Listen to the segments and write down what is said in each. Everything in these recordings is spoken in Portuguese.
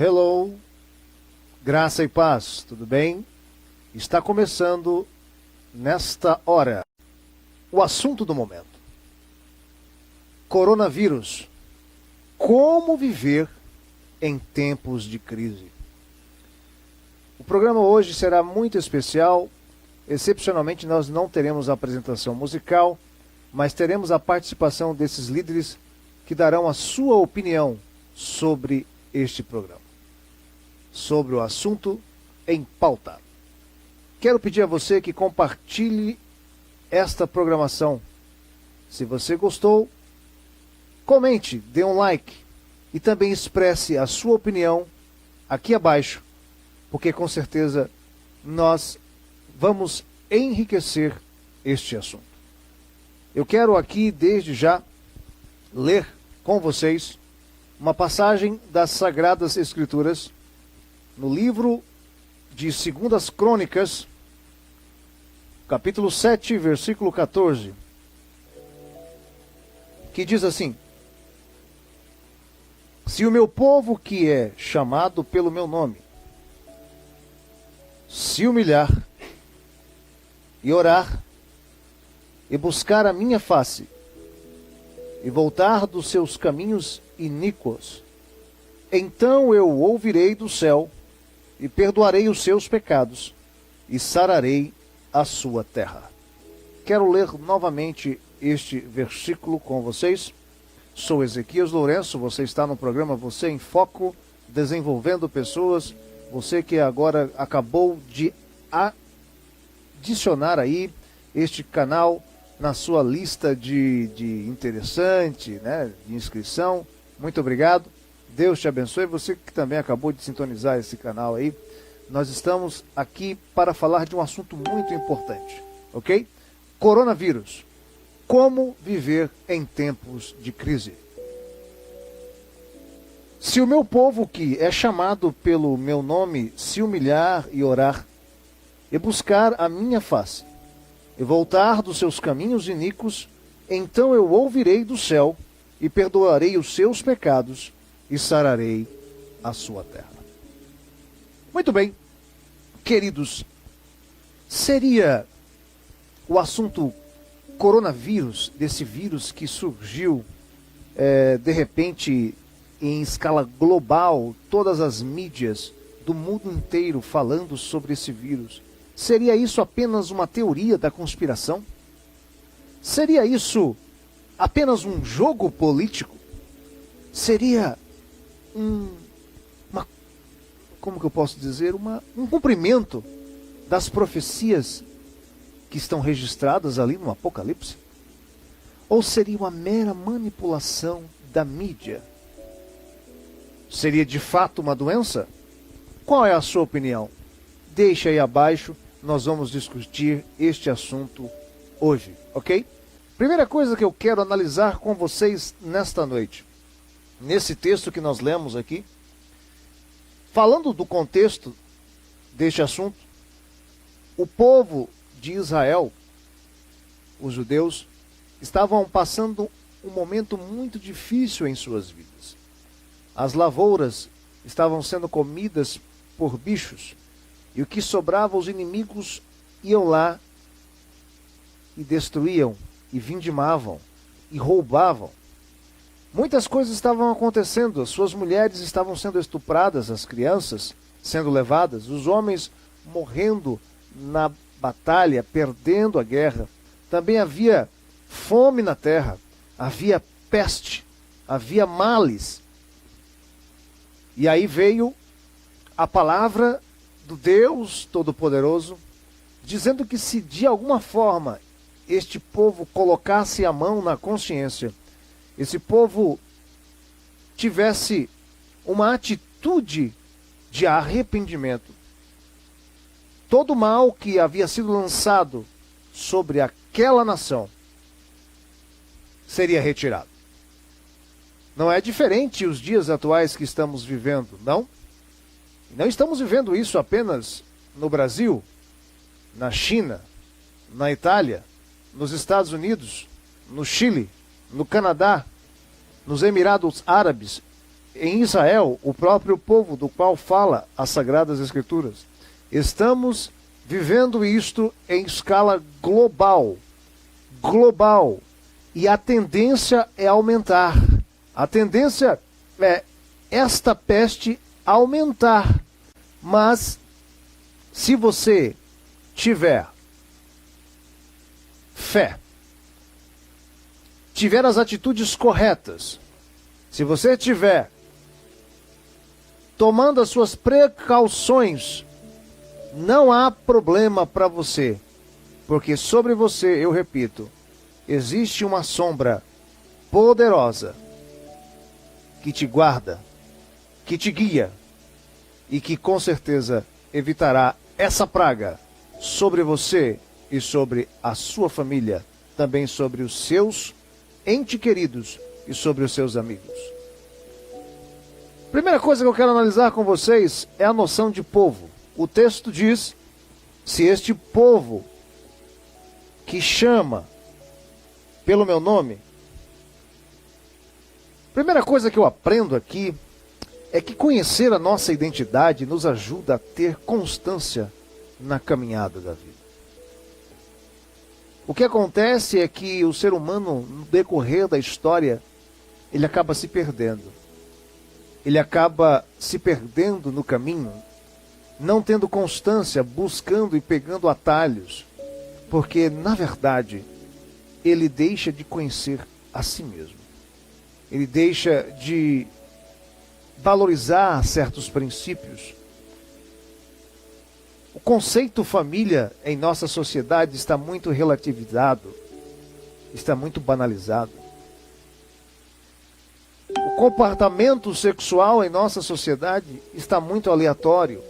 Hello, graça e paz, tudo bem? Está começando nesta hora o assunto do momento. Coronavírus. Como viver em tempos de crise? O programa hoje será muito especial. Excepcionalmente nós não teremos a apresentação musical, mas teremos a participação desses líderes que darão a sua opinião sobre este programa, sobre o assunto em pauta. Quero pedir a você que compartilhe esta programação. Se você gostou, comente, dê um like e também expresse a sua opinião aqui abaixo, porque com certeza nós vamos enriquecer este assunto. Eu quero aqui, desde já, ler com vocês uma passagem das Sagradas Escrituras no livro de 2 Crônicas, capítulo 7, versículo 14, que diz assim: Se o meu povo que é chamado pelo meu nome se humilhar e orar e buscar a minha face e voltar dos seus caminhos iníquos, então eu ouvirei do céu e perdoarei os seus pecados e sararei a sua terra. Quero ler novamente este versículo com vocês. Sou Ezequias Lourenço, você está no programa Você em Foco, desenvolvendo pessoas. Você que agora acabou de adicionar aí este canal na sua lista de interessante, né, de inscrição. Muito obrigado. Deus te abençoe. Você que também acabou de sintonizar esse canal aí. Nós estamos aqui para falar de um assunto muito importante, ok? Coronavírus. Como viver em tempos de crise? Se o meu povo que é chamado pelo meu nome se humilhar e orar, e buscar a minha face, e voltar dos seus caminhos iníquos, então eu ouvirei do céu, e perdoarei os seus pecados, e sararei a sua terra. Muito bem, queridos, seria o assunto coronavírus, desse vírus que surgiu de repente em escala global, todas as mídias do mundo inteiro falando sobre esse vírus. Seria isso apenas uma teoria da conspiração? Seria isso apenas um jogo político? Seria como que eu posso dizer, um cumprimento das profecias que estão registradas ali no Apocalipse? Ou seria uma mera manipulação da mídia? Seria de fato uma doença? Qual é a sua opinião? Deixa aí abaixo, nós vamos discutir este assunto hoje, ok? Primeira coisa que eu quero analisar com vocês nesta noite, nesse texto que nós lemos aqui, falando do contexto deste assunto, o povo de Israel, os judeus, estavam passando um momento muito difícil em suas vidas. As lavouras estavam sendo comidas por bichos, e o que sobrava, os inimigos iam lá e destruíam, e vindimavam, e roubavam. Muitas coisas estavam acontecendo, as suas mulheres estavam sendo estupradas, as crianças sendo levadas, os homens morrendo na batalha, perdendo a guerra. Também havia fome na terra, havia peste, havia males. E aí veio a palavra do Deus Todo-Poderoso, dizendo que se de alguma forma este povo colocasse a mão na consciência, esse povo tivesse uma atitude de arrependimento, todo o mal que havia sido lançado sobre aquela nação seria retirado. Não é diferente os dias atuais que estamos vivendo, não? Não estamos vivendo isso apenas no Brasil, na China, na Itália, nos Estados Unidos, no Chile, no Canadá, nos Emirados Árabes, em Israel, o próprio povo do qual fala as Sagradas Escrituras. Estamos vivendo isto em escala global. Global. E a tendência é aumentar. A tendência é esta peste aumentar. Mas, se você tiver fé, tiver as atitudes corretas, se você tiver tomando as suas precauções, não há problema para você, porque sobre você, eu repito, existe uma sombra poderosa que te guarda, que te guia e que com certeza evitará essa praga sobre você e sobre a sua família, também sobre os seus entes queridos e sobre os seus amigos. Primeira coisa que eu quero analisar com vocês é a noção de povo. O texto diz: se este povo que chama pelo meu nome. Primeira coisa que eu aprendo aqui é que conhecer a nossa identidade nos ajuda a ter constância na caminhada da vida. O que acontece é que o ser humano, no decorrer da história, ele acaba se perdendo. Ele acaba se perdendo no caminho, não tendo constância, buscando e pegando atalhos, porque, na verdade, ele deixa de conhecer a si mesmo. Ele deixa de valorizar certos princípios. O conceito família em nossa sociedade está muito relativizado, está muito banalizado. O comportamento sexual em nossa sociedade está muito aleatório.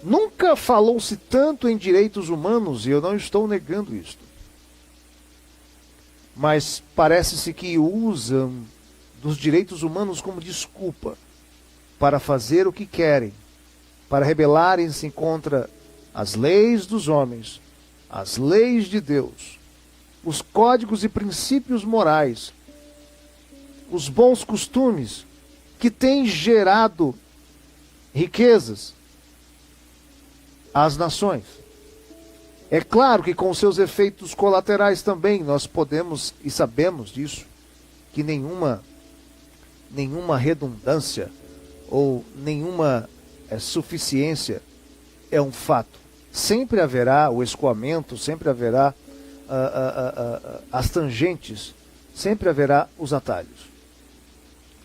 Nunca falou-se tanto em direitos humanos, e eu não estou negando isto. Mas parece-se que usam dos direitos humanos como desculpa para fazer o que querem, para rebelarem-se contra as leis dos homens, as leis de Deus, os códigos e princípios morais, os bons costumes que têm gerado riquezas às nações. É claro que com seus efeitos colaterais também nós podemos e sabemos disso, que nenhuma redundância ou nenhuma suficiência é um fato. Sempre haverá o escoamento, sempre haverá as tangentes, sempre haverá os atalhos.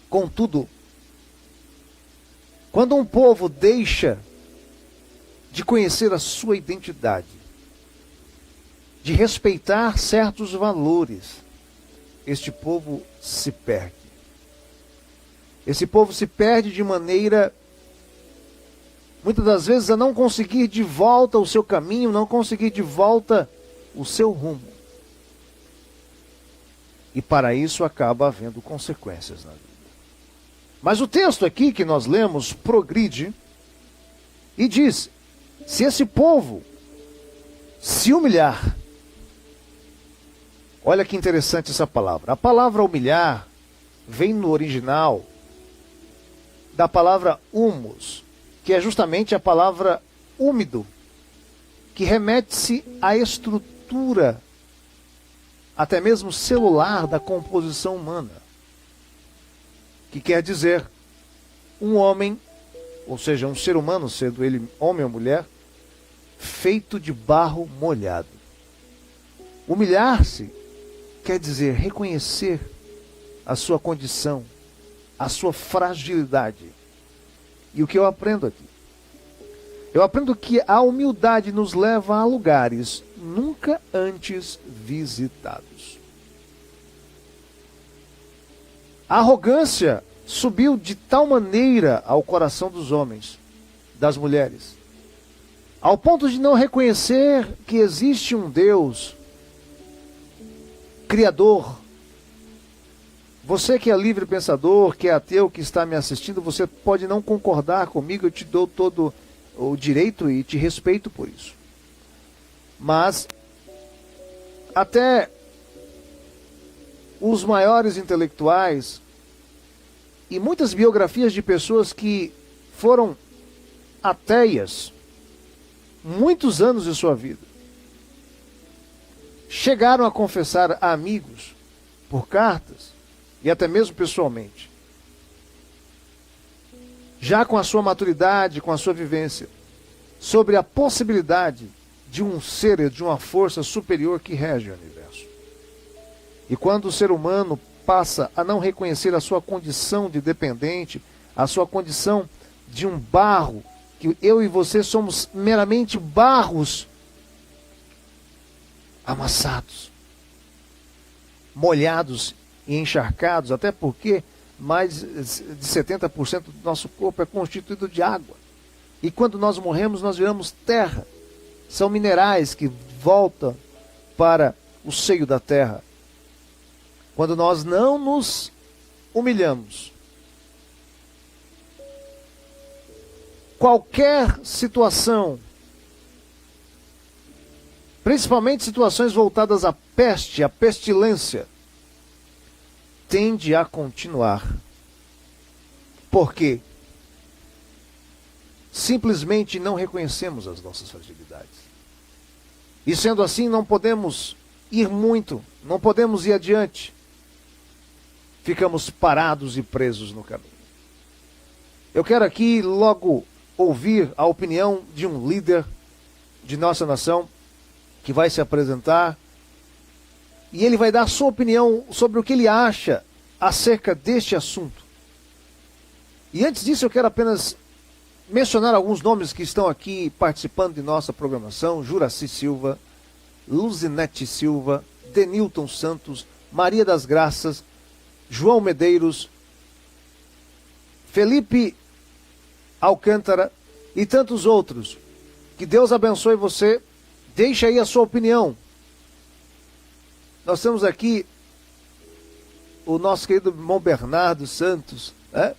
Contudo, quando um povo deixa de conhecer a sua identidade, de respeitar certos valores, este povo se perde. Esse povo se perde de maneira, muitas das vezes, a não conseguir de volta o seu caminho, não conseguir de volta o seu rumo. E para isso acaba havendo consequências na vida. Mas o texto aqui que nós lemos progride e diz: se esse povo se humilhar. Olha que interessante essa palavra. A palavra humilhar vem no original da palavra humus, que é justamente a palavra úmido, que remete-se à estrutura, até mesmo celular, da composição humana. Que quer dizer, um homem, ou seja, um ser humano, sendo ele homem ou mulher, feito de barro molhado. Humilhar-se quer dizer reconhecer a sua condição, a sua fragilidade. E o que eu aprendo aqui? Eu aprendo que a humildade nos leva a lugares nunca antes visitados. A arrogância subiu de tal maneira ao coração dos homens, das mulheres, ao ponto de não reconhecer que existe um Deus Criador. Você que é livre pensador, que é ateu, que está me assistindo, você pode não concordar comigo, eu te dou todo o direito e te respeito por isso. Mas até os maiores intelectuais e muitas biografias de pessoas que foram ateias muitos anos de sua vida. Chegaram a confessar a amigos, por cartas e até mesmo pessoalmente. Já com a sua maturidade, com a sua vivência, sobre a possibilidade de um ser, de uma força superior que rege o universo. E quando o ser humano passa a não reconhecer a sua condição de dependente, a sua condição de um barro, que eu e você somos meramente barros amassados, molhados e encharcados, até porque mais de 70% do nosso corpo é constituído de água. E quando nós morremos, nós viramos terra. São minerais que voltam para o seio da terra. Quando nós não nos humilhamos, qualquer situação, principalmente situações voltadas à peste, à pestilência, tende a continuar. Por quê? Simplesmente não reconhecemos as nossas fragilidades. E sendo assim, não podemos ir muito, não podemos ir adiante. Ficamos parados e presos no caminho. Eu quero aqui logo ouvir a opinião de um líder de nossa nação que vai se apresentar e ele vai dar a sua opinião sobre o que ele acha acerca deste assunto. E antes disso eu quero apenas mencionar alguns nomes que estão aqui participando de nossa programação: Juraci Silva, Luzinete Silva, Denilton Santos, Maria das Graças, João Medeiros, Felipe Alcântara e tantos outros. Que Deus abençoe você. Deixa aí a sua opinião. Nós temos aqui o nosso querido irmão Bernardo Santos, né?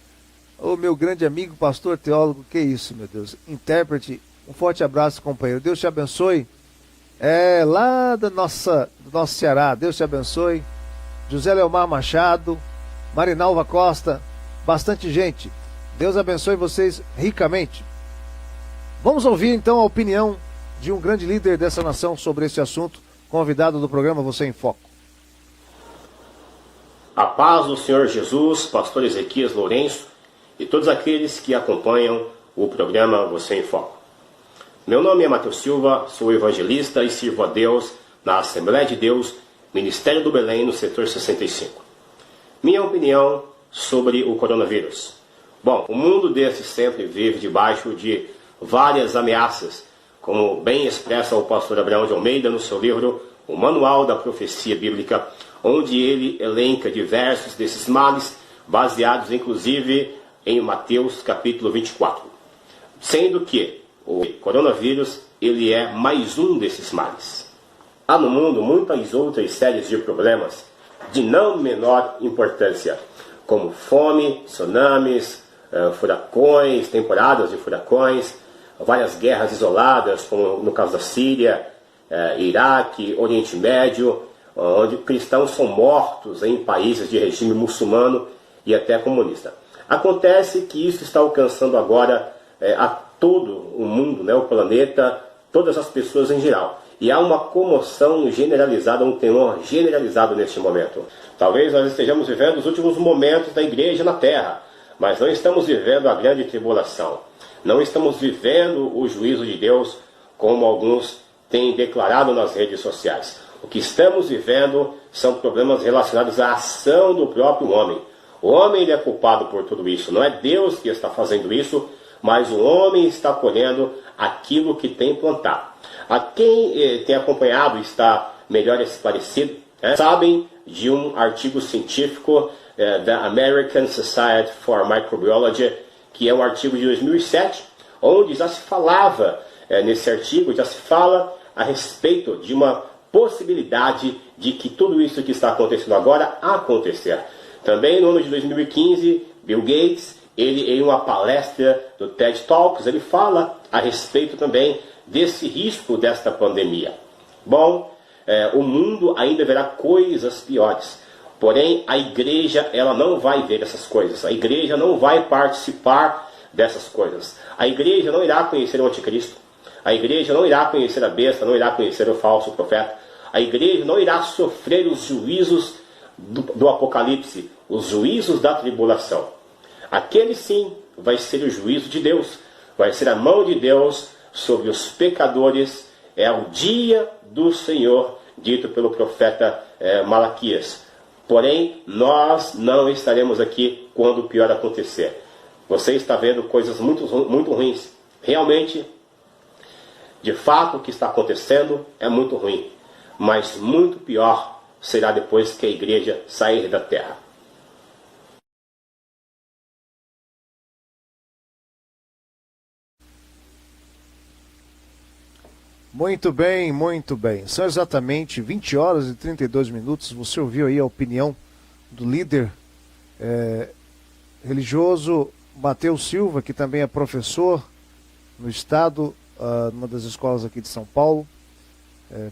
O meu grande amigo, pastor, teólogo, que isso, meu Deus, intérprete. Um forte abraço, companheiro. Deus te abençoe. Lá do nosso Ceará, Deus te abençoe. José Leomar Machado, Marinalva Costa, bastante gente. Deus abençoe vocês ricamente. Vamos ouvir então a opinião de um grande líder dessa nação sobre esse assunto, convidado do programa Você em Foco. A paz do Senhor Jesus, pastor Ezequias Lourenço e todos aqueles que acompanham o programa Você em Foco. Meu nome é Matheus Silva, sou evangelista e sirvo a Deus na Assembleia de Deus, Ministério do Belém, no setor 65. Minha opinião sobre o coronavírus. Bom, o mundo desse sempre vive debaixo de várias ameaças, como bem expressa o pastor Abraão de Almeida no seu livro O Manual da Profecia Bíblica, onde ele elenca diversos desses males, baseados inclusive em Mateus capítulo 24. Sendo que o coronavírus, ele é mais um desses males. Há no mundo muitas outras séries de problemas de não menor importância, como fome, tsunamis, furacões, temporadas de furacões, várias guerras isoladas, como no caso da Síria, Iraque, Oriente Médio, onde cristãos são mortos em países de regime muçulmano e até comunista. Acontece que isso está alcançando agora a todo o mundo, né, o planeta, todas as pessoas em geral. E há uma comoção generalizada, um temor generalizado neste momento. Talvez nós estejamos vivendo os últimos momentos da igreja na Terra, mas não estamos vivendo a grande tribulação. Não estamos vivendo o juízo de Deus, como alguns têm declarado nas redes sociais. O que estamos vivendo são problemas relacionados à ação do próprio homem. O homem ele é culpado por tudo isso. Não é Deus que está fazendo isso, mas o homem está colhendo aquilo que tem plantado. A quem tem acompanhado e está melhor esclarecido, sabem de um artigo científico da American Society for Microbiology, que é um artigo de 2007, onde já se falava, nesse artigo, já se fala a respeito de uma possibilidade de que tudo isso que está acontecendo agora acontecer. Também no ano de 2015, Bill Gates, ele em uma palestra do TED Talks, ele fala a respeito também desse risco desta pandemia. Bom, o mundo ainda verá coisas piores. Porém, a igreja, ela não vai ver essas coisas. A igreja não vai participar dessas coisas. A igreja não irá conhecer o anticristo. A igreja não irá conhecer a besta, não irá conhecer o falso profeta. A igreja não irá sofrer os juízos do Apocalipse, os juízos da tribulação. Aquele sim vai ser o juízo de Deus. Vai ser a mão de Deus sobre os pecadores. É o dia do Senhor, dito pelo profeta Malaquias. Porém, nós não estaremos aqui quando o pior acontecer. Você está vendo coisas muito ruins. Realmente, de fato, o que está acontecendo é muito ruim. Mas muito pior será depois que a igreja sair da terra. Muito bem, muito bem. São exatamente 20 horas e 32 minutos. Você ouviu aí a opinião do líder religioso Mateus Silva, que também é professor no estado, numa das escolas aqui de São Paulo.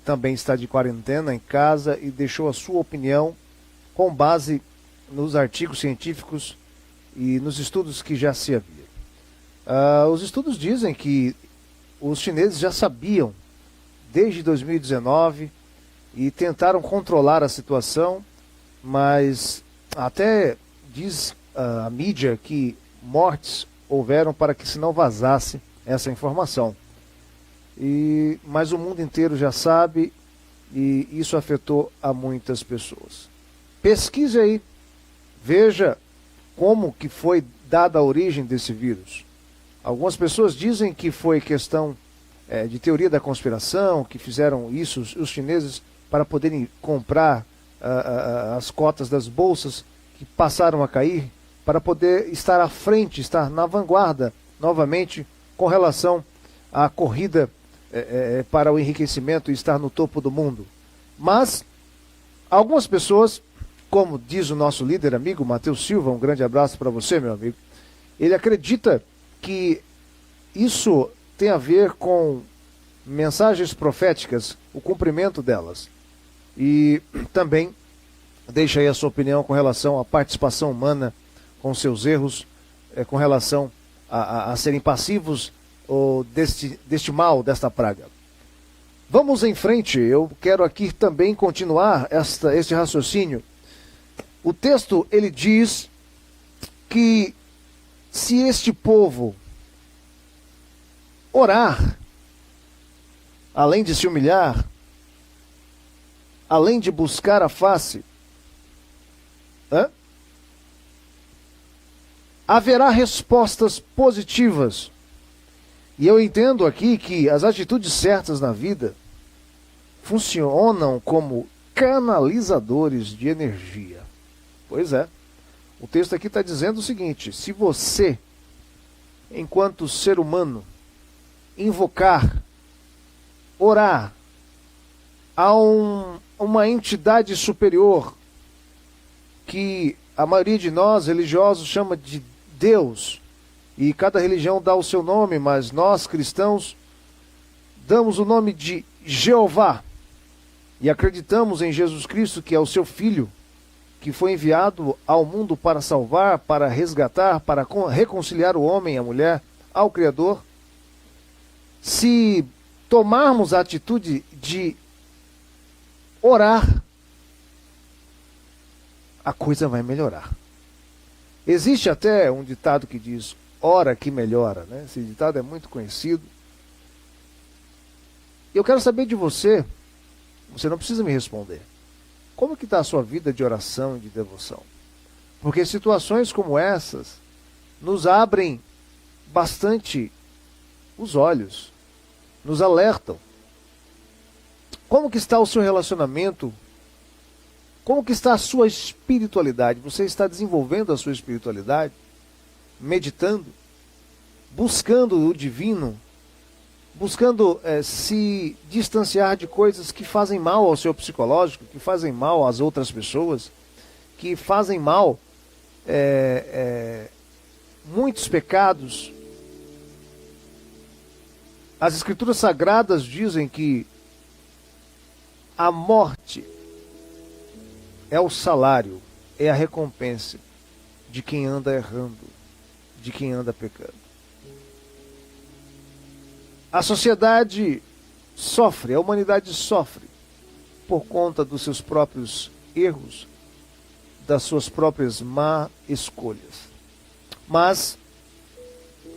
Também está de quarentena em casa e deixou a sua opinião com base nos artigos científicos e nos estudos que já se havia. Os estudos dizem que os chineses já sabiam desde 2019 e tentaram controlar a situação, mas até diz a mídia que mortes houveram para que se não vazasse essa informação. Mas o mundo inteiro já sabe e isso afetou a muitas pessoas. Pesquise aí, veja como que foi dada a origem desse vírus. Algumas pessoas dizem que foi questão de teoria da conspiração, que fizeram isso os chineses para poderem comprar as cotas das bolsas que passaram a cair, para poder estar à frente, estar na vanguarda novamente com relação à corrida para o enriquecimento e estar no topo do mundo. Mas algumas pessoas, como diz o nosso líder amigo Mateus Silva, um grande abraço para você, meu amigo, ele acredita que isso tem a ver com mensagens proféticas, o cumprimento delas. E também deixa aí a sua opinião com relação à participação humana, com seus erros, com relação a serem passivos ou deste mal, desta praga. Vamos em frente, eu quero aqui também continuar este raciocínio. O texto, ele diz que se este povo orar, além de se humilhar, além de buscar a face, haverá respostas positivas. E eu entendo aqui que as atitudes certas na vida funcionam como canalizadores de energia. Pois é. O texto aqui está dizendo o seguinte: se você, enquanto ser humano, invocar, orar a uma entidade superior, que a maioria de nós religiosos chama de Deus, e cada religião dá o seu nome, mas nós cristãos damos o nome de Jeová e acreditamos em Jesus Cristo, que é o seu Filho, que foi enviado ao mundo para salvar, para resgatar, para reconciliar o homem e a mulher ao Criador. Se tomarmos a atitude de orar, a coisa vai melhorar. Existe até um ditado que diz: ora que melhora, né? Esse ditado é muito conhecido. Eu quero saber de você, você não precisa me responder, como que está a sua vida de oração e de devoção? Porque situações como essas nos abrem bastante os olhos, nos alertam. Como que está o seu relacionamento? Como que está a sua espiritualidade? Você está desenvolvendo a sua espiritualidade? Meditando? Buscando o divino? Buscando se distanciar de coisas que fazem mal ao seu psicológico, que fazem mal às outras pessoas, que fazem mal muitos pecados. As Escrituras Sagradas dizem que a morte é o salário, é a recompensa de quem anda errando, de quem anda pecando. A sociedade sofre, a humanidade sofre por conta dos seus próprios erros, das suas próprias má escolhas. Mas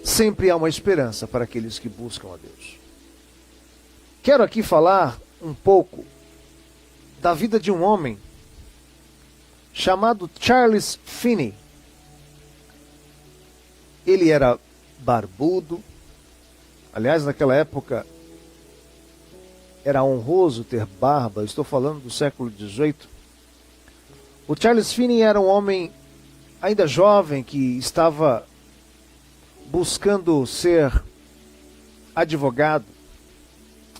sempre há uma esperança para aqueles que buscam a Deus. Quero aqui falar um pouco da vida de um homem chamado Charles Finney. Ele era barbudo. Aliás, naquela época era honroso ter barba. Estou falando do século XVIII. O Charles Finney era um homem ainda jovem que estava buscando ser advogado.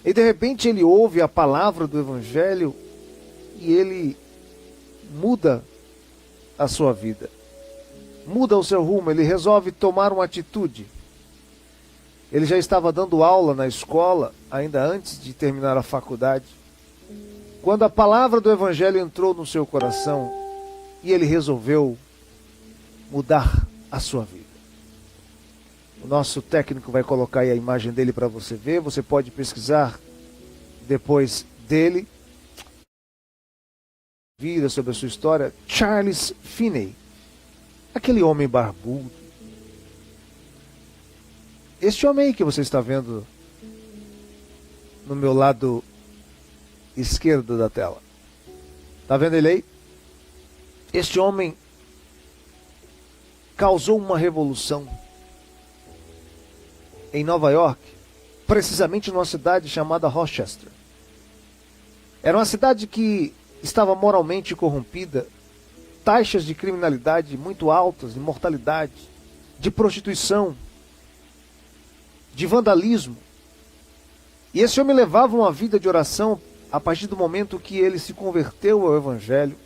E de repente ele ouve a palavra do Evangelho e ele muda a sua vida. Muda o seu rumo, ele resolve tomar uma atitude. Ele já estava dando aula na escola, ainda antes de terminar a faculdade, quando a palavra do Evangelho entrou no seu coração e ele resolveu mudar a sua vida. O nosso técnico vai colocar aí a imagem dele para você ver. Você pode pesquisar depois dele, vida sobre a sua história. Charles Finney, aquele homem barbudo. Este homem aí que você está vendo no meu lado esquerdo da tela. Está vendo ele aí? Este homem causou uma revolução em Nova York, precisamente numa cidade chamada Rochester. Era uma cidade que estava moralmente corrompida, taxas de criminalidade muito altas, de mortalidade, de prostituição, de vandalismo. E esse homem levava uma vida de oração a partir do momento que ele se converteu ao Evangelho.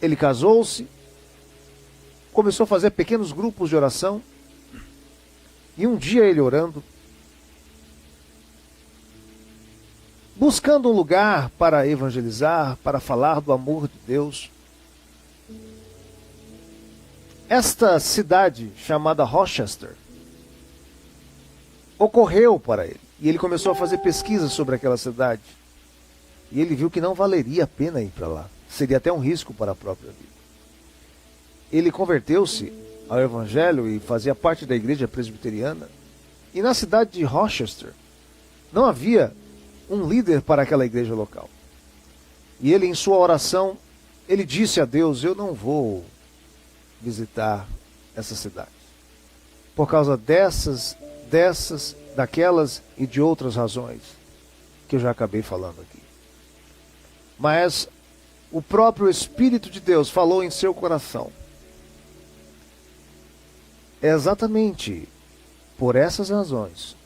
Ele casou-se, começou a fazer pequenos grupos de oração, e um dia ele orando, buscando um lugar para evangelizar, para falar do amor de Deus. Esta cidade chamada Rochester ocorreu para ele, e ele começou a fazer pesquisas sobre aquela cidade, e ele viu que não valeria a pena ir para lá, seria até um risco para a própria vida. Ele converteu-se ao Evangelho e fazia parte da igreja presbiteriana. E na cidade de Rochester não havia um líder para aquela igreja local. E ele, em sua oração, ele disse a Deus: eu não vou visitar essa cidade, por causa dessas, daquelas e de outras razões que eu já acabei falando aqui. Mas o próprio Espírito de Deus falou em seu coração: é exatamente por essas razões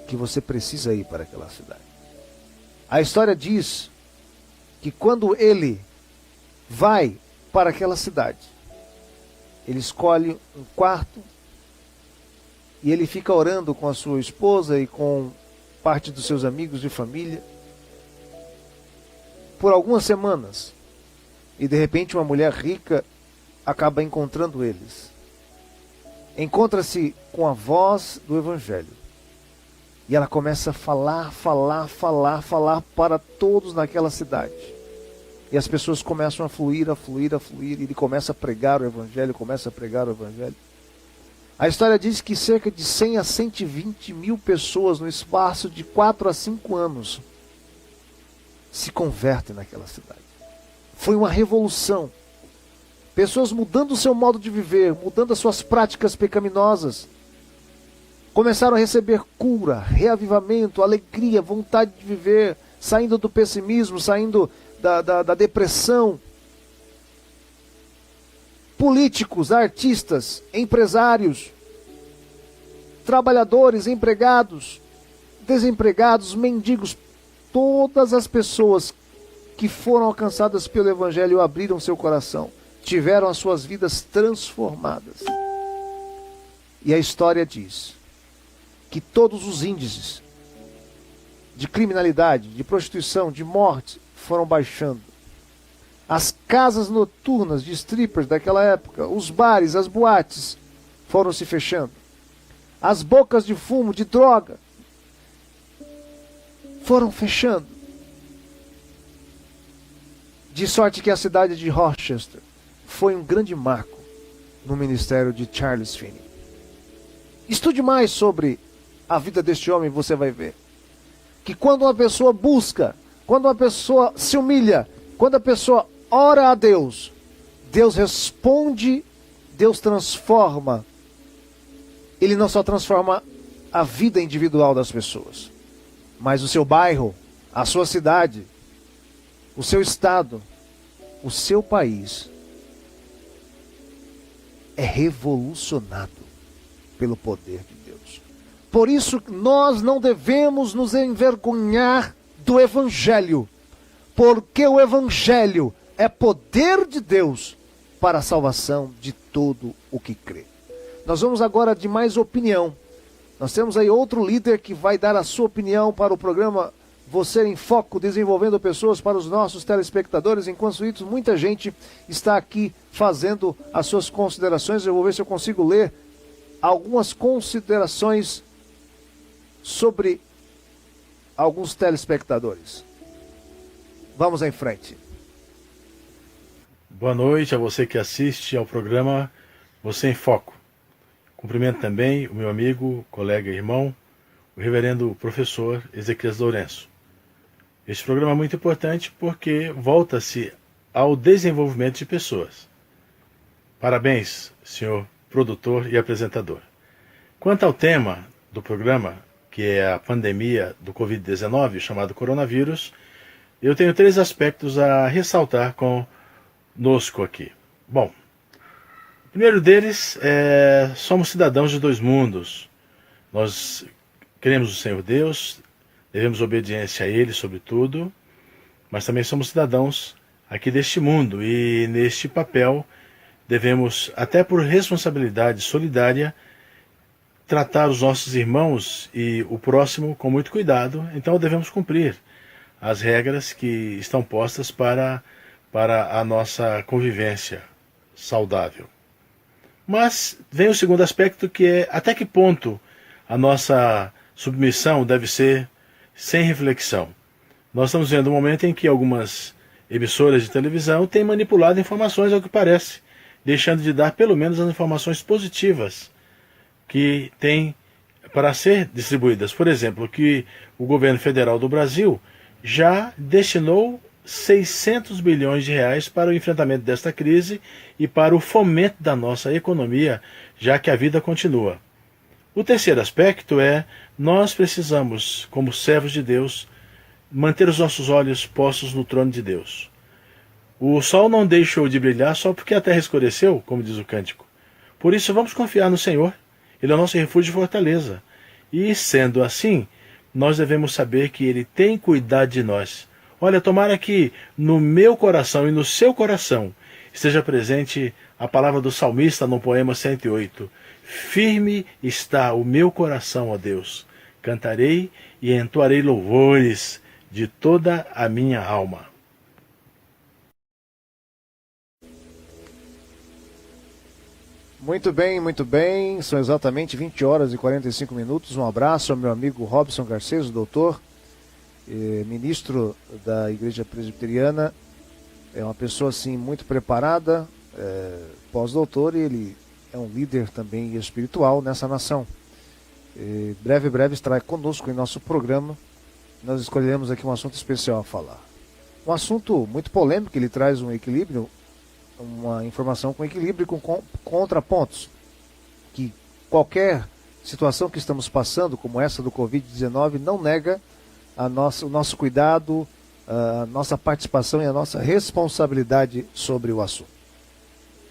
que você precisa ir para aquela cidade. A história diz que quando ele vai para aquela cidade, ele escolhe um quarto e ele fica orando com a sua esposa e com parte dos seus amigos de família por algumas semanas. E de repente uma mulher rica acaba encontrando eles. Encontra-se com a voz do Evangelho. E ela começa a falar para todos naquela cidade. E as pessoas começam a fluir. E ele começa a pregar o Evangelho, A história diz que cerca de 100 a 120 mil pessoas no espaço de 4 a 5 anos se convertem naquela cidade. Foi uma revolução. Pessoas mudando o seu modo de viver, mudando as suas práticas pecaminosas. Começaram a receber cura, reavivamento, alegria, vontade de viver, saindo do pessimismo, saindo da depressão. Políticos, artistas, empresários, trabalhadores, empregados, desempregados, mendigos, todas as pessoas que foram alcançadas pelo Evangelho abriram seu coração, tiveram as suas vidas transformadas. E a história diz que todos os índices de criminalidade, de prostituição, de morte, foram baixando. As casas noturnas de strippers daquela época, os bares, as boates foram se fechando. As bocas de fumo, de droga, foram fechando. De sorte que a cidade de Rochester foi um grande marco no ministério de Charles Finney. Estude mais sobre a vida deste homem, você vai ver que quando uma pessoa busca, quando uma pessoa se humilha, quando a pessoa ora a Deus, Deus responde, Deus transforma. Ele não só transforma a vida individual das pessoas, mas o seu bairro, a sua cidade, o seu estado, o seu país é revolucionado pelo poder de Deus. Por isso nós não devemos nos envergonhar do Evangelho, porque o Evangelho é poder de Deus para a salvação de todo o que crê. Nós vamos agora de mais opinião. Nós temos aí outro líder que vai dar a sua opinião para o programa Você em Foco, desenvolvendo pessoas para os nossos telespectadores. Enquanto isso, muita gente está aqui fazendo as suas considerações. Eu vou ver se eu consigo ler algumas considerações sobre alguns telespectadores. Vamos em frente. Boa noite a você que assiste ao programa Você em Foco. Cumprimento também o meu amigo, colega e irmão, o reverendo professor Ezequias Lourenço. Este programa é muito importante porque volta-se ao desenvolvimento de pessoas. Parabéns, senhor produtor e apresentador. Quanto ao tema do programa, que é a pandemia do Covid-19, chamado coronavírus, eu tenho 3 aspectos a ressaltar conosco aqui. Bom, o primeiro deles é: somos cidadãos de 2 mundos. Nós queremos o Senhor Deus, devemos obediência a Ele sobre tudo, mas também somos cidadãos aqui deste mundo e neste papel devemos, até por responsabilidade solidária, tratar os nossos irmãos e o próximo com muito cuidado. Então devemos cumprir as regras que estão postas para a nossa convivência saudável. Mas vem o segundo aspecto, que é até que ponto a nossa submissão deve ser sem reflexão. Nós estamos vendo um momento em que algumas emissoras de televisão têm manipulado informações, ao que parece, deixando de dar pelo menos as informações positivas que têm para ser distribuídas. Por exemplo, que o governo federal do Brasil já destinou 600 bilhões de reais para o enfrentamento desta crise e para o fomento da nossa economia, já que a vida continua. O terceiro aspecto é: nós precisamos, como servos de Deus, manter os nossos olhos postos no trono de Deus. O sol não deixou de brilhar só porque a terra escureceu, como diz o cântico. Por isso vamos confiar no Senhor. Ele é o nosso refúgio e fortaleza. E, sendo assim, nós devemos saber que Ele tem cuidado de nós. Olha, tomara que no meu coração e no seu coração esteja presente a palavra do salmista no poema 108. Firme está o meu coração, ó Deus. Cantarei e entoarei louvores de toda a minha alma. Muito bem. São exatamente 20 horas e 45 minutos. Um abraço ao meu amigo Robson Garcês, doutor, ministro da Igreja Presbiteriana. É uma pessoa assim muito preparada, pós-doutor, e ele é um líder também espiritual nessa nação. Breve estará conosco em nosso programa. Nós escolheremos aqui um assunto especial a falar. Um assunto muito polêmico. Ele traz um equilíbrio, uma informação com equilíbrio e com contrapontos. Que qualquer situação que estamos passando, como essa do Covid-19, não nega o nosso cuidado, a nossa participação e a nossa responsabilidade sobre o assunto.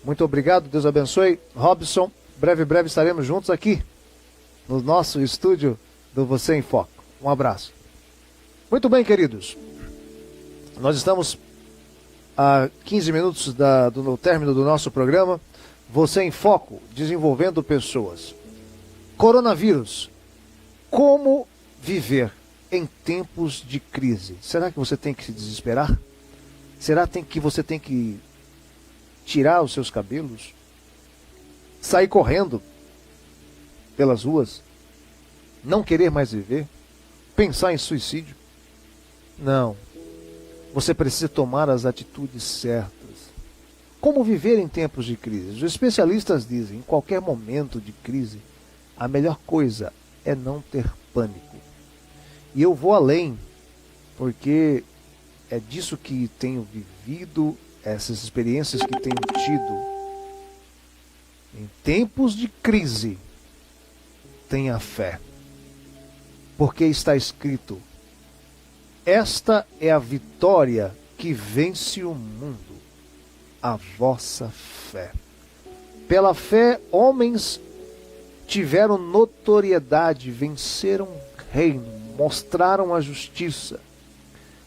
Muito obrigado, Deus abençoe. Robson, breve estaremos juntos aqui no nosso estúdio do Você em Foco. Um abraço. Muito bem, queridos. Nós estamos a 15 minutos do término do nosso programa. Você em Foco, desenvolvendo pessoas. Coronavírus. Como viver em tempos de crise? Será que você tem que se desesperar? Será que você tem que tirar os seus cabelos? Sair correndo pelas ruas? Não querer mais viver? Pensar em suicídio? Não. Você precisa tomar as atitudes certas. Como viver em tempos de crise? Os especialistas dizem, em qualquer momento de crise, a melhor coisa é não ter pânico. E eu vou além, porque é disso que tenho vivido, essas experiências que tenho tido. Em tempos de crise, tenha fé. Porque está escrito, esta é a vitória que vence o mundo, a vossa fé. Pela fé, homens tiveram notoriedade, venceram reino, mostraram a justiça.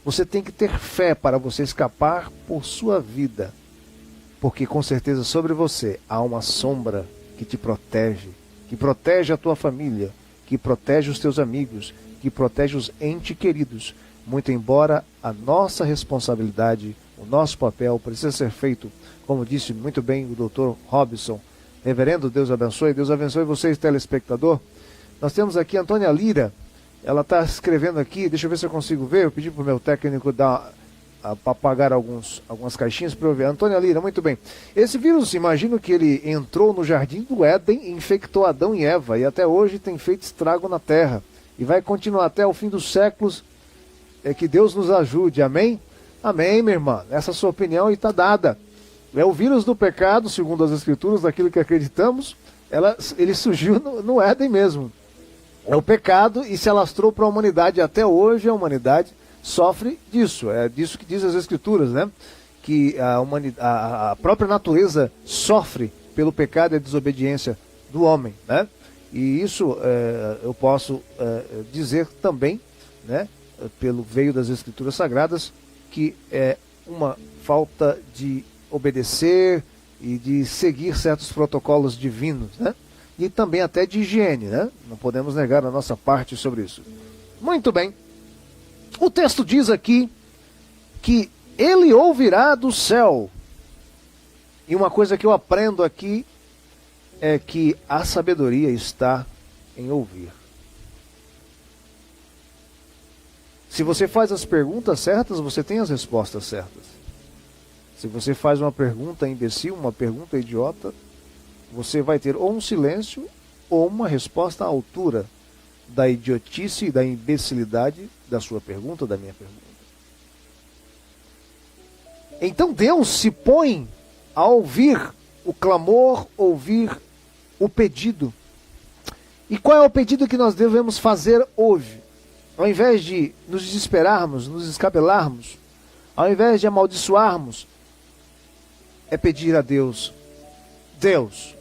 Você tem que ter fé para você escapar por sua vida, porque com certeza sobre você há uma sombra que te protege, que protege a tua família, que protege os teus amigos, que protege os entes queridos. Muito embora a nossa responsabilidade, o nosso papel precisa ser feito, como disse muito bem o Dr. Robson. Reverendo, Deus abençoe vocês, telespectador. Nós temos aqui a Antônia Lira, ela está escrevendo aqui, deixa eu ver se eu consigo ver, eu pedi para o meu técnico para apagar algumas caixinhas para eu ver. Antônia Lira, muito bem. Esse vírus, imagino que ele entrou no jardim do Éden, infectou Adão e Eva, e até hoje tem feito estrago na terra, e vai continuar até o fim dos séculos. Que Deus nos ajude, amém? Amém, minha irmã, essa sua opinião está dada. É o vírus do pecado, segundo as Escrituras, daquilo que acreditamos, ele surgiu no Éden mesmo. É o pecado e se alastrou para a humanidade. Até hoje a humanidade sofre disso. É disso que diz as Escrituras, né? Que a própria natureza sofre pelo pecado e a desobediência do homem, né? E isso eu posso dizer também, né? Pelo veio das Escrituras Sagradas, que é uma falta de obedecer e de seguir certos protocolos divinos, né? E também até de higiene, né? Não podemos negar a nossa parte sobre isso. Muito bem. O texto diz aqui que ele ouvirá do céu. E uma coisa que eu aprendo aqui é que a sabedoria está em ouvir. Se você faz as perguntas certas, você tem as respostas certas. Se você faz uma pergunta imbecil, uma pergunta idiota, você vai ter ou um silêncio ou uma resposta à altura da idiotice e da imbecilidade da sua pergunta, da minha pergunta. Então Deus se põe a ouvir o clamor, ouvir o pedido. E qual é o pedido que nós devemos fazer hoje? Ao invés de nos desesperarmos, nos escabelarmos, ao invés de amaldiçoarmos, é pedir a Deus, Deus,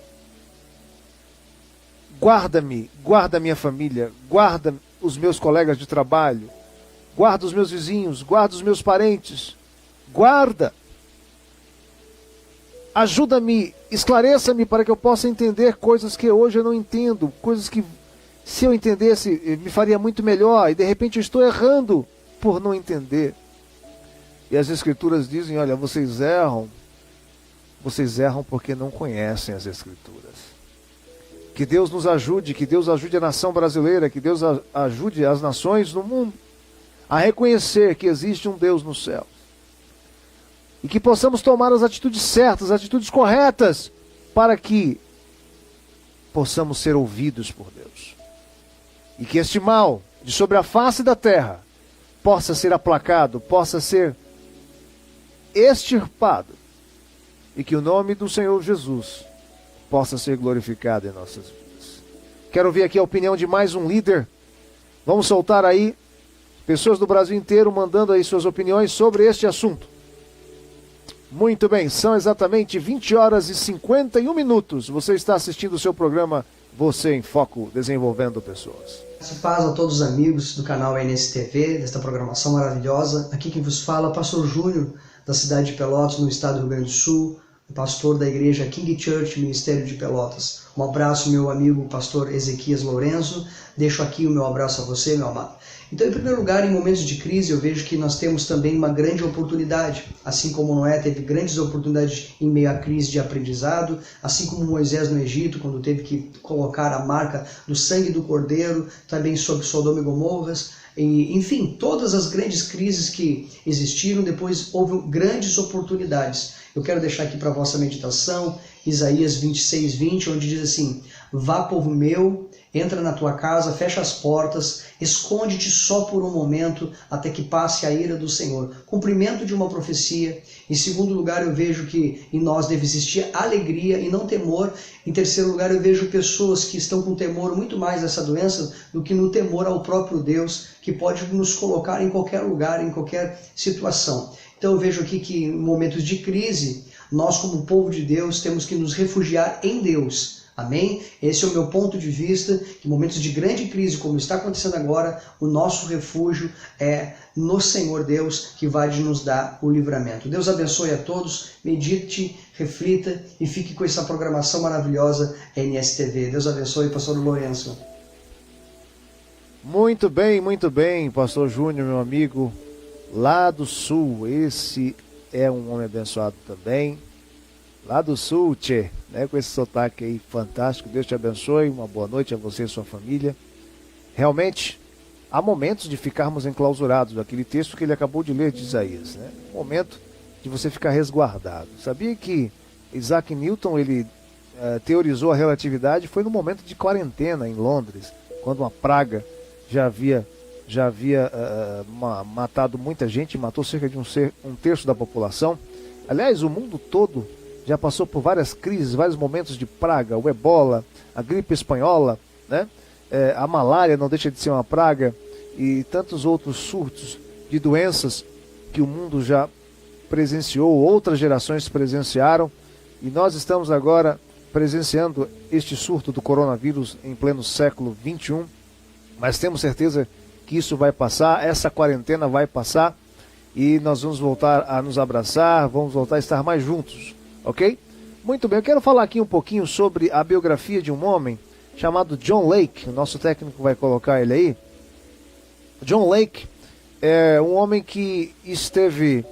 guarda-me, guarda a minha família, guarda os meus colegas de trabalho, guarda os meus vizinhos, guarda os meus parentes, guarda, ajuda-me, esclareça-me para que eu possa entender coisas que hoje eu não entendo, coisas que se eu entendesse me faria muito melhor e de repente eu estou errando por não entender. E as Escrituras dizem, olha, vocês erram porque não conhecem as Escrituras. Que Deus nos ajude, que Deus ajude a nação brasileira, que Deus ajude as nações no mundo a reconhecer que existe um Deus no céu. E que possamos tomar as atitudes certas, as atitudes corretas, para que possamos ser ouvidos por Deus. E que este mal de sobre a face da terra possa ser aplacado, possa ser extirpado. E que o nome do Senhor Jesus possa ser glorificado em nossas vidas. Quero ouvir aqui a opinião de mais um líder. Vamos soltar aí pessoas do Brasil inteiro mandando aí suas opiniões sobre este assunto. Muito bem, são exatamente 20 horas e 51 minutos. Você está assistindo o seu programa Você em Foco, desenvolvendo pessoas. Paz a todos os amigos do canal NSTV, desta programação maravilhosa. Aqui quem vos fala, Pastor Júnior, da cidade de Pelotas, no estado do Rio Grande do Sul. pastor da igreja King Church, Ministério de Pelotas. Um abraço, meu amigo pastor Ezequias Lourenço. Deixo aqui o meu abraço a você, meu amado. Então, em primeiro lugar, em momentos de crise, eu vejo que nós temos também uma grande oportunidade. Assim como Noé teve grandes oportunidades em meio à crise de aprendizado, assim como Moisés no Egito, quando teve que colocar a marca do sangue do Cordeiro, também sobre Sodoma e Gomorras, enfim, todas as grandes crises que existiram, depois houve grandes oportunidades. Eu quero deixar aqui para a vossa meditação, Isaías 26:20, onde diz assim: vá, povo meu, entra na tua casa, fecha as portas, esconde-te só por um momento, até que passe a ira do Senhor. Cumprimento de uma profecia. Em segundo lugar, eu vejo que em nós deve existir alegria e não temor. Em terceiro lugar, eu vejo pessoas que estão com temor muito mais dessa doença do que no temor ao próprio Deus, que pode nos colocar em qualquer lugar, em qualquer situação. Então eu vejo aqui que em momentos de crise, nós como povo de Deus temos que nos refugiar em Deus. Amém? Esse é o meu ponto de vista, que em momentos de grande crise, como está acontecendo agora, o nosso refúgio é no Senhor Deus, que vai nos dar o livramento. Deus abençoe a todos, medite, reflita e fique com essa programação maravilhosa NSTV. Deus abençoe, pastor Lourenço. Muito bem, pastor Júnior, meu amigo, lá do Sul. Esse é um homem abençoado também. Lá do Sul, tchê, né, com esse sotaque aí fantástico. Deus te abençoe, uma boa noite a você e sua família. Realmente, há momentos de ficarmos enclausurados, aquele texto que ele acabou de ler de Isaías, né? Momento de você ficar resguardado. Sabia que Isaac Newton, ele teorizou a relatividade, foi no momento de quarentena em Londres, quando uma praga já havia matado muita gente, matou cerca de um terço da população. Aliás, o mundo todo já passou por várias crises, vários momentos de praga, o ebola, a gripe espanhola, né? A malária não deixa de ser uma praga, e tantos outros surtos de doenças que o mundo já presenciou, outras gerações presenciaram, e nós estamos agora presenciando este surto do coronavírus em pleno século XXI, mas temos certeza que isso vai passar, essa quarentena vai passar, e nós vamos voltar a nos abraçar, vamos voltar a estar mais juntos. Ok? Muito bem, eu quero falar aqui um pouquinho sobre a biografia de um homem chamado John Lake. O nosso técnico vai colocar ele aí. John Lake é um homem que esteve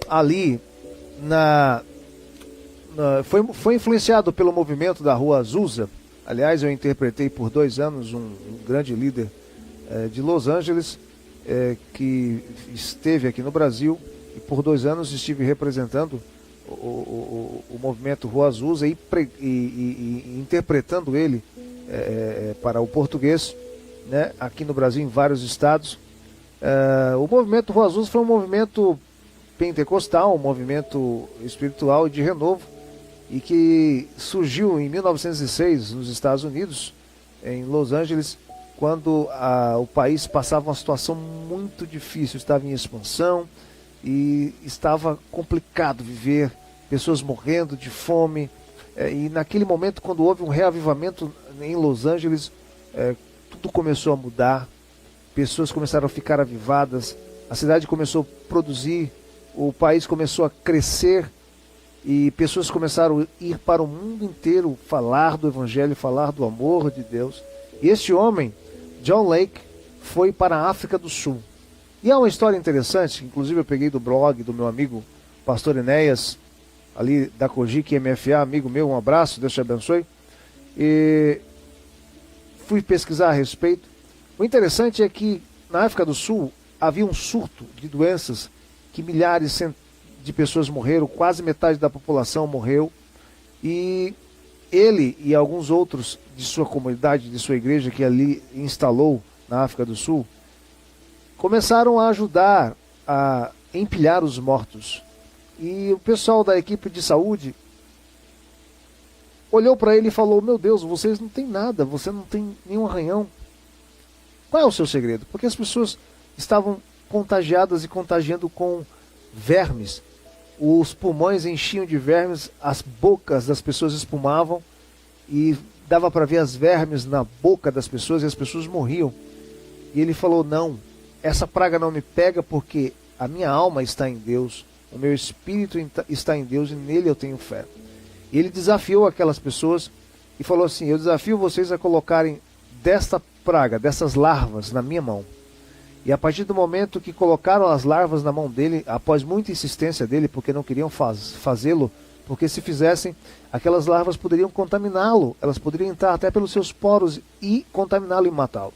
ali foi influenciado pelo movimento da Rua Azusa. Aliás, eu interpretei por 2 anos um grande líder de Los Angeles que esteve aqui no Brasil, e por 2 anos estive representando o movimento Rua Azusa e interpretando ele para o português, né, aqui no Brasil, em vários estados. O movimento Rua Azusa foi um movimento pentecostal, um movimento espiritual de renovo, e que surgiu em 1906 nos Estados Unidos, em Los Angeles, quando o país passava uma situação muito difícil, estava em expansão, e estava complicado viver, pessoas morrendo de fome, e naquele momento, quando houve um reavivamento em Los Angeles, tudo começou a mudar, pessoas começaram a ficar avivadas, a cidade começou a produzir, o país começou a crescer, e pessoas começaram a ir para o mundo inteiro falar do Evangelho, falar do amor de Deus. E este homem, John Lake, foi para a África do Sul. E é uma história interessante, inclusive eu peguei do blog do meu amigo pastor Enéas, ali da Cogic MFA, amigo meu, um abraço, Deus te abençoe. E fui pesquisar a respeito. O interessante é que na África do Sul havia um surto de doenças que milhares de pessoas morreram, quase metade da população morreu. E ele e alguns outros de sua comunidade, de sua igreja que ali instalou na África do Sul, começaram a ajudar a empilhar os mortos. E o pessoal da equipe de saúde olhou para ele e falou: meu Deus, vocês não têm nada, você não tem nenhum arranhão. Qual é o seu segredo? Porque as pessoas estavam contagiadas e contagiando com vermes. Os pulmões enchiam de vermes, as bocas das pessoas espumavam e dava para ver as vermes na boca das pessoas e as pessoas morriam. E ele falou: não, essa praga não me pega porque a minha alma está em Deus, o meu espírito está em Deus e nele eu tenho fé. E ele desafiou aquelas pessoas e falou assim: eu desafio vocês a colocarem desta praga, dessas larvas na minha mão. E a partir do momento que colocaram as larvas na mão dele, após muita insistência dele, porque não queriam fazê-lo, porque se fizessem, aquelas larvas poderiam contaminá-lo, elas poderiam entrar até pelos seus poros e contaminá-lo e matá-lo.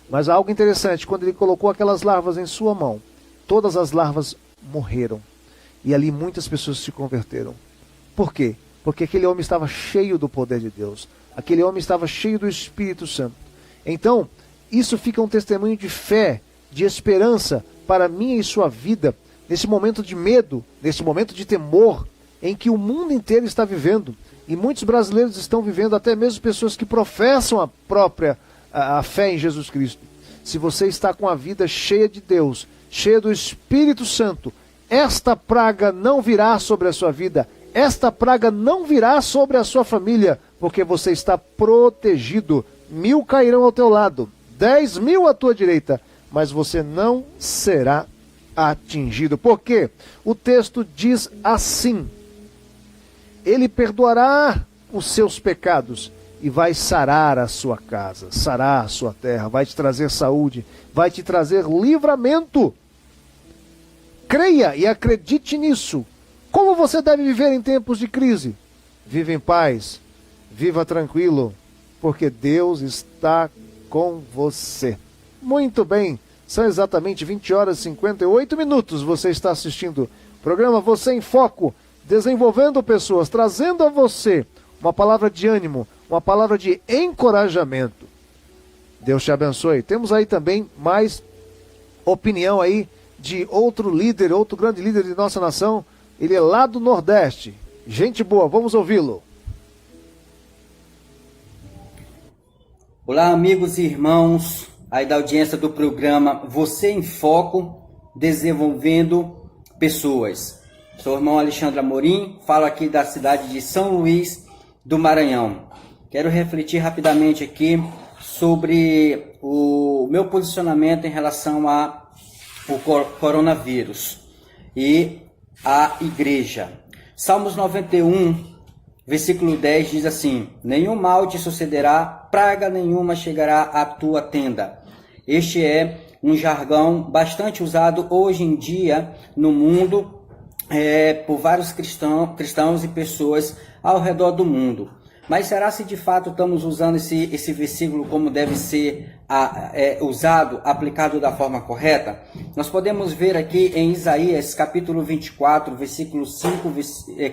Mas algo interessante, quando ele colocou aquelas larvas em sua mão, todas as larvas morreram. E ali muitas pessoas se converteram. Por quê? Porque aquele homem estava cheio do poder de Deus. Aquele homem estava cheio do Espírito Santo. Então, isso fica um testemunho de fé, de esperança para minha e sua vida, nesse momento de medo, nesse momento de temor, em que o mundo inteiro está vivendo. E muitos brasileiros estão vivendo, até mesmo pessoas que professam a fé em Jesus Cristo. Se você está com a vida cheia de Deus, cheia do Espírito Santo, esta praga não virá sobre a sua vida, esta praga não virá sobre a sua família, porque você está protegido. 1000 cairão ao teu lado, 10.000 à tua direita, mas você não será atingido. Por quê? O texto diz assim: ele perdoará os seus pecados e vai sarar a sua casa, sarar a sua terra, vai te trazer saúde, vai te trazer livramento. Creia e acredite nisso. Como você deve viver em tempos de crise? Viva em paz, viva tranquilo, porque Deus está com você. Muito bem, são exatamente 20 horas e 58 minutos. Você está assistindo o programa Você em Foco, desenvolvendo pessoas, trazendo a você uma palavra de ânimo, uma palavra de encorajamento. Deus te abençoe. Temos aí também mais opinião aí de outro líder, outro grande líder de nossa nação. Ele é lá do Nordeste. Gente boa, vamos ouvi-lo. Olá, amigos e irmãos aí da audiência do programa Você em Foco, desenvolvendo pessoas. Sou o irmão Alexandre Amorim, falo aqui da cidade de São Luís do Maranhão. Quero refletir rapidamente aqui sobre o meu posicionamento em relação ao coronavírus e a igreja. Salmos 91, versículo 10 diz assim: nenhum mal te sucederá, praga nenhuma chegará à tua tenda. Este é um jargão bastante usado hoje em dia no mundo por vários cristãos e pessoas ao redor do mundo. Mas será se de fato estamos usando esse versículo como deve ser usado, aplicado da forma correta? Nós podemos ver aqui em Isaías capítulo 24, versículo 5,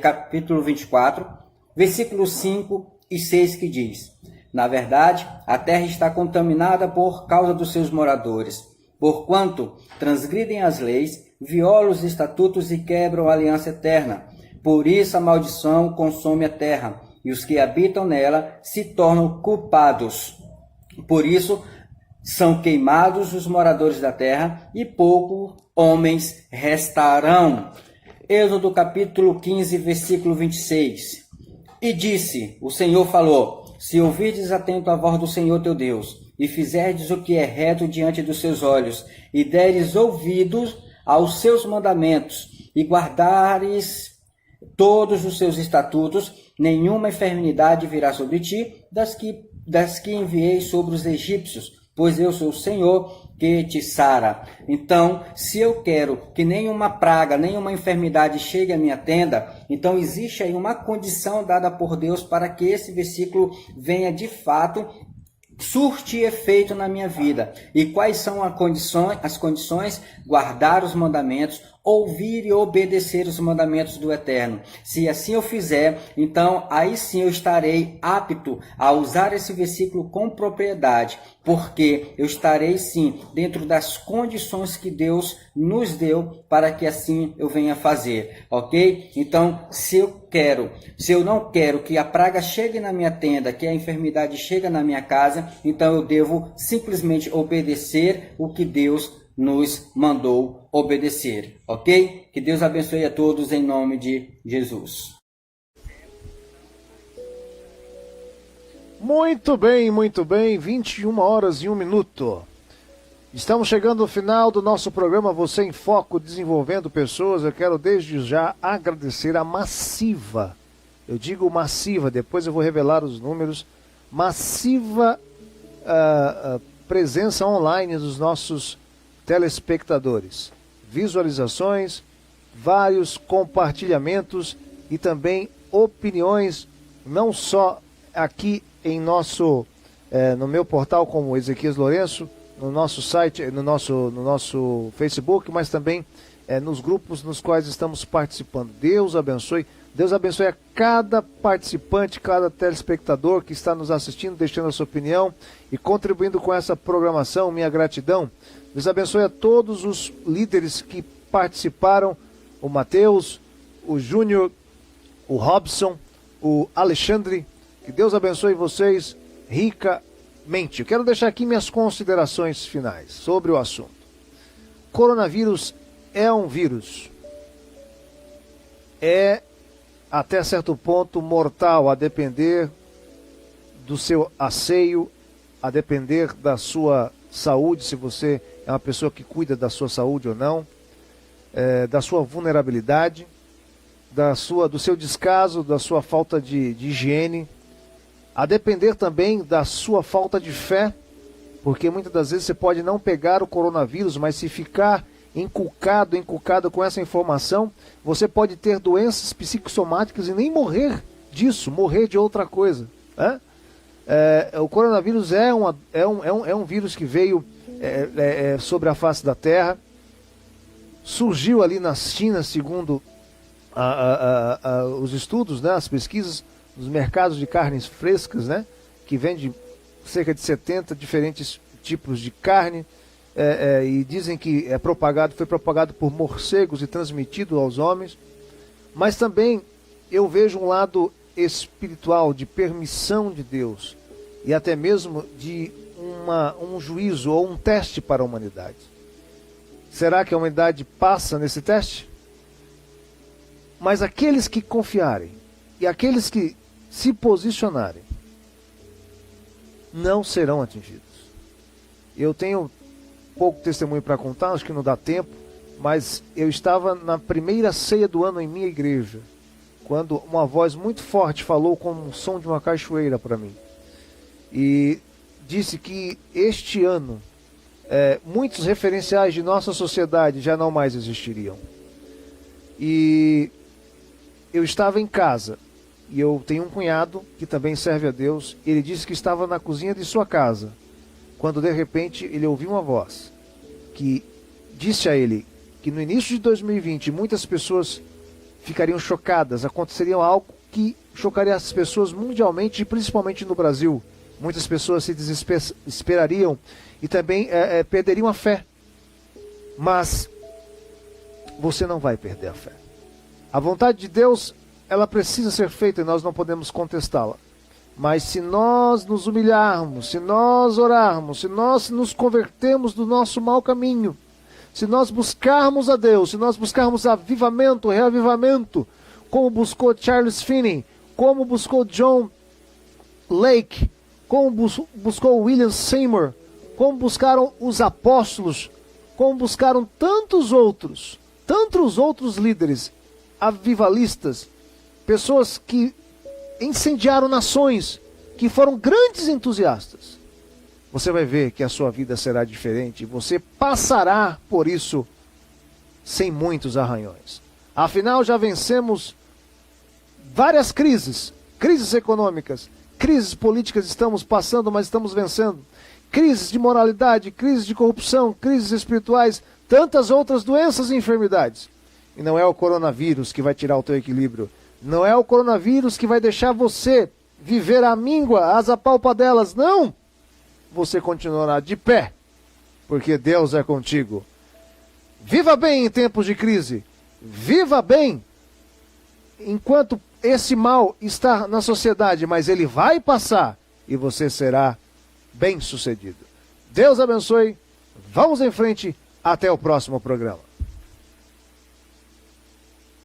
capítulo 24, versículos 5 e 6, que diz: na verdade, a terra está contaminada por causa dos seus moradores, porquanto transgridem as leis, violam os estatutos e quebram a aliança eterna. Por isso a maldição consome a terra, e os que habitam nela se tornam culpados. Por isso são queimados os moradores da terra, e poucos homens restarão. Êxodo capítulo 15, versículo 26. E disse, o Senhor falou: se ouvirdes atento a voz do Senhor teu Deus, e fizerdes o que é reto diante dos seus olhos, e deres ouvidos aos seus mandamentos, e guardares todos os seus estatutos, nenhuma enfermidade virá sobre ti, das que enviei sobre os egípcios, pois eu sou o Senhor que te sara. Então, se eu quero que nenhuma praga, nenhuma enfermidade chegue à minha tenda, então existe aí uma condição dada por Deus para que esse versículo venha de fato surtir efeito na minha vida. E quais são as condições? Guardar os mandamentos, ouvir e obedecer os mandamentos do Eterno. Se assim eu fizer, então aí sim eu estarei apto a usar esse versículo com propriedade, porque eu estarei sim dentro das condições que Deus nos deu para que assim eu venha fazer, ok? Então, se eu não quero que a praga chegue na minha tenda, que a enfermidade chegue na minha casa, então eu devo simplesmente obedecer o que Deus nos mandou obedecer, ok? Que Deus abençoe a todos em nome de Jesus. Muito bem, 21 horas e 1 minuto. Estamos chegando ao final do nosso programa Você em Foco, desenvolvendo pessoas. Eu quero desde já agradecer a massiva, eu digo massiva, depois eu vou revelar os números, massiva presença online dos nossos telespectadores. Visualizações, vários compartilhamentos e também opiniões, não só aqui em no meu portal como Ezequias Lourenço, no nosso site, no nosso Facebook, mas também nos grupos nos quais estamos participando. Deus abençoe a cada participante, cada telespectador que está nos assistindo, deixando a sua opinião e contribuindo com essa programação. Minha gratidão. Deus abençoe a todos os líderes que participaram, o Mateus, o Júnior, o Robson, o Alexandre. Que Deus abençoe vocês ricamente. Eu quero deixar aqui minhas considerações finais sobre o assunto. Coronavírus é um vírus. É, até certo ponto, mortal, a depender do seu asseio, a depender da sua saúde, se você é uma pessoa que cuida da sua saúde ou não, da sua vulnerabilidade, do seu descaso, da sua falta de higiene, a depender também da sua falta de fé, porque muitas das vezes você pode não pegar o coronavírus, mas se ficar encucado com essa informação, você pode ter doenças psicossomáticas e nem morrer disso, morrer de outra coisa. Né? O coronavírus é um vírus que veio sobre a face da Terra, surgiu ali na China, segundo os estudos, né, as pesquisas, nos mercados de carnes frescas, né, que vende cerca de 70 diferentes tipos de carne, e dizem que foi propagado por morcegos e transmitido aos homens. Mas também eu vejo um lado espiritual, de permissão de Deus, e até mesmo de um juízo ou um teste para a humanidade. Será que a humanidade passa nesse teste? Mas aqueles que confiarem e aqueles que se posicionarem não serão atingidos. Eu tenho pouco testemunho para contar, acho que não dá tempo, mas eu estava na primeira ceia do ano em minha igreja, quando uma voz muito forte falou como um som de uma cachoeira para mim, e disse que este ano muitos referenciais de nossa sociedade já não mais existiriam. E eu estava em casa, e eu tenho um cunhado que também serve a Deus. Ele disse que estava na cozinha de sua casa, quando de repente ele ouviu uma voz que disse a ele que no início de 2020 muitas pessoas ficariam chocadas, aconteceria algo que chocaria as pessoas mundialmente e principalmente no Brasil. Muitas pessoas se desesperariam e também perderiam a fé. Mas você não vai perder a fé. A vontade de Deus, ela precisa ser feita e nós não podemos contestá-la. Mas se nós nos humilharmos, se nós orarmos, se nós nos convertermos do nosso mau caminho, se nós buscarmos a Deus, se nós buscarmos avivamento, reavivamento, como buscou Charles Finney, como buscou John Lake, como buscou William Seymour, como buscaram os apóstolos, como buscaram tantos outros líderes avivalistas, pessoas que incendiaram nações, que foram grandes entusiastas. Você vai ver que a sua vida será diferente, você passará por isso sem muitos arranhões. Afinal, já vencemos várias crises econômicas, crises políticas estamos passando, mas estamos vencendo. Crises de moralidade, crises de corrupção, crises espirituais, tantas outras doenças e enfermidades. E não é o coronavírus que vai tirar o teu equilíbrio. Não é o coronavírus que vai deixar você viver à míngua, às apalpadelas. Não! Você continuará de pé, porque Deus é contigo. Viva bem em tempos de crise. Viva bem enquanto esse mal está na sociedade, mas ele vai passar e você será bem-sucedido. Deus abençoe. Vamos em frente. Até o próximo programa.